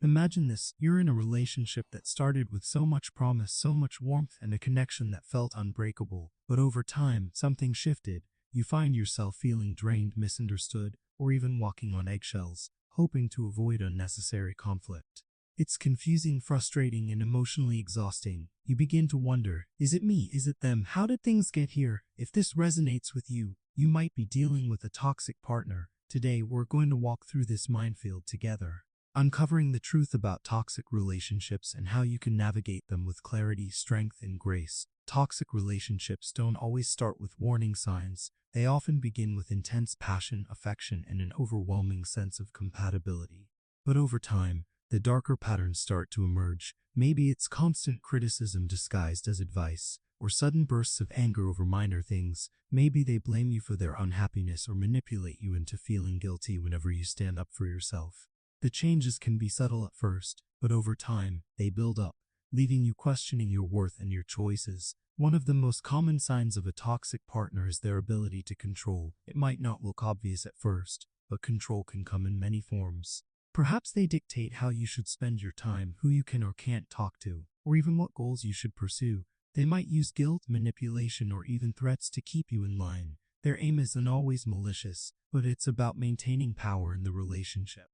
Imagine this, you're in a relationship that started with so much promise, so much warmth, and a connection that felt unbreakable. But over time, something shifted. You find yourself feeling drained, misunderstood, or even walking on eggshells, hoping to avoid unnecessary conflict. It's confusing, frustrating, and emotionally exhausting. You begin to wonder, is it me? Is it them? How did things get here? If this resonates with you, you might be dealing with a toxic partner. Today, we're going to walk through this minefield together, uncovering the truth about toxic relationships and how you can navigate them with clarity, strength, and grace. Toxic relationships don't always start with warning signs. They often begin with intense passion, affection, and an overwhelming sense of compatibility. But over time, the darker patterns start to emerge. Maybe it's constant criticism disguised as advice, or sudden bursts of anger over minor things. Maybe they blame you for their unhappiness or manipulate you into feeling guilty whenever you stand up for yourself. The changes can be subtle at first, but over time, they build up, leaving you questioning your worth and your choices. One of the most common signs of a toxic partner is their ability to control. It might not look obvious at first, but control can come in many forms. Perhaps they dictate how you should spend your time, who you can or can't talk to, or even what goals you should pursue. They might use guilt, manipulation, or even threats to keep you in line. Their aim isn't always malicious, but it's about maintaining power in the relationship.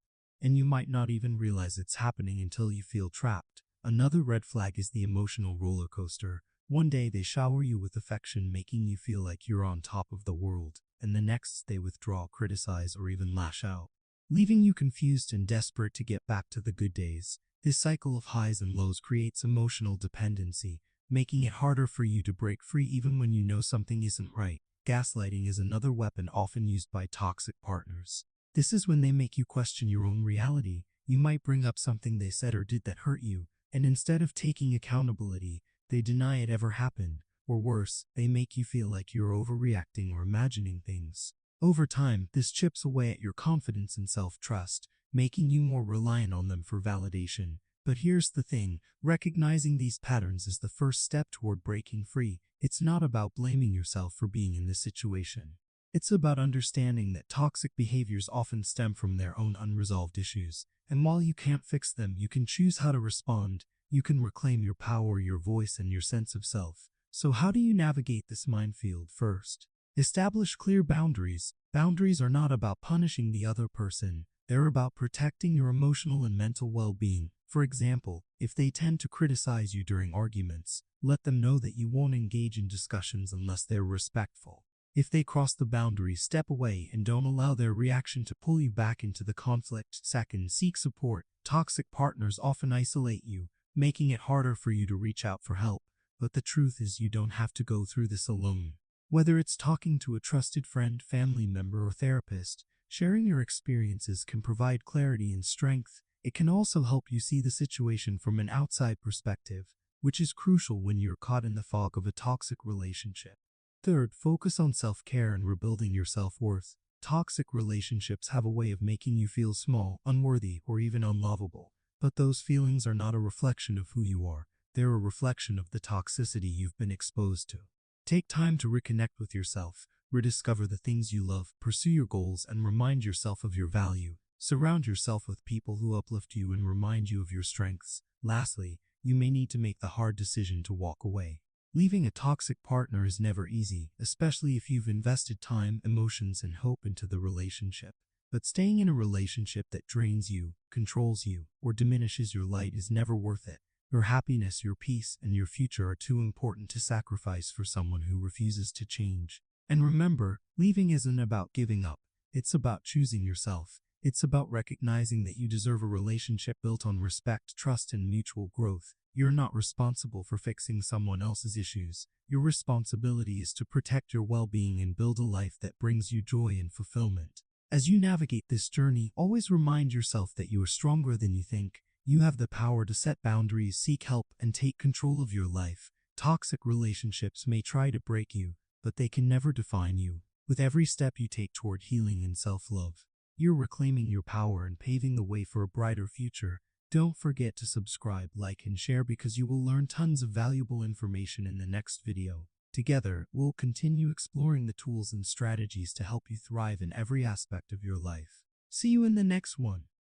And you might not even realize it's happening until you feel trapped. Another red flag is the emotional roller coaster. One day they shower you with affection, making you feel like you're on top of the world, and the next they withdraw, criticize, or even lash out, leaving you confused and desperate to get back to the good days. This cycle of highs and lows creates emotional dependency, making it harder for you to break free even when you know something isn't right. Gaslighting is another weapon often used by toxic partners. This is when they make you question your own reality. You might bring up something they said or did that hurt you, and instead of taking accountability, they deny it ever happened. Or worse, they make you feel like you're overreacting or imagining things. Over time, this chips away at your confidence and self-trust, making you more reliant on them for validation. But here's the thing, recognizing these patterns is the first step toward breaking free. It's not about blaming yourself for being in this situation. It's about understanding that toxic behaviors often stem from their own unresolved issues. And while you can't fix them, you can choose how to respond. You can reclaim your power, your voice, and your sense of self. So how do you navigate this minefield? First, establish clear boundaries. Boundaries are not about punishing the other person. They're about protecting your emotional and mental well-being. For example, if they tend to criticize you during arguments, let them know that you won't engage in discussions unless they're respectful. If they cross the boundary, step away and don't allow their reaction to pull you back into the conflict. Second, seek support. Toxic partners often isolate you, making it harder for you to reach out for help. But the truth is, you don't have to go through this alone. Whether it's talking to a trusted friend, family member, or therapist, sharing your experiences can provide clarity and strength. It can also help you see the situation from an outside perspective, which is crucial when you're caught in the fog of a toxic relationship. Third, focus on self-care and rebuilding your self-worth. Toxic relationships have a way of making you feel small, unworthy, or even unlovable. But those feelings are not a reflection of who you are. They're a reflection of the toxicity you've been exposed to. Take time to reconnect with yourself, rediscover the things you love, pursue your goals, and remind yourself of your value. Surround yourself with people who uplift you and remind you of your strengths. Lastly, you may need to make the hard decision to walk away. Leaving a toxic partner is never easy, especially if you've invested time, emotions, and hope into the relationship. But staying in a relationship that drains you, controls you, or diminishes your light is never worth it. Your happiness, your peace, and your future are too important to sacrifice for someone who refuses to change. And remember, leaving isn't about giving up. It's about choosing yourself. It's about recognizing that you deserve a relationship built on respect, trust, and mutual growth. You're not responsible for fixing someone else's issues. Your responsibility is to protect your well-being and build a life that brings you joy and fulfillment. As you navigate this journey, always remind yourself that you are stronger than you think. You have the power to set boundaries, seek help, and take control of your life. Toxic relationships may try to break you, but they can never define you. With every step you take toward healing and self-love, you're reclaiming your power and paving the way for a brighter future. Don't forget to subscribe, like, and share because you will learn tons of valuable information in the next video. Together, we'll continue exploring the tools and strategies to help you thrive in every aspect of your life. See you in the next one.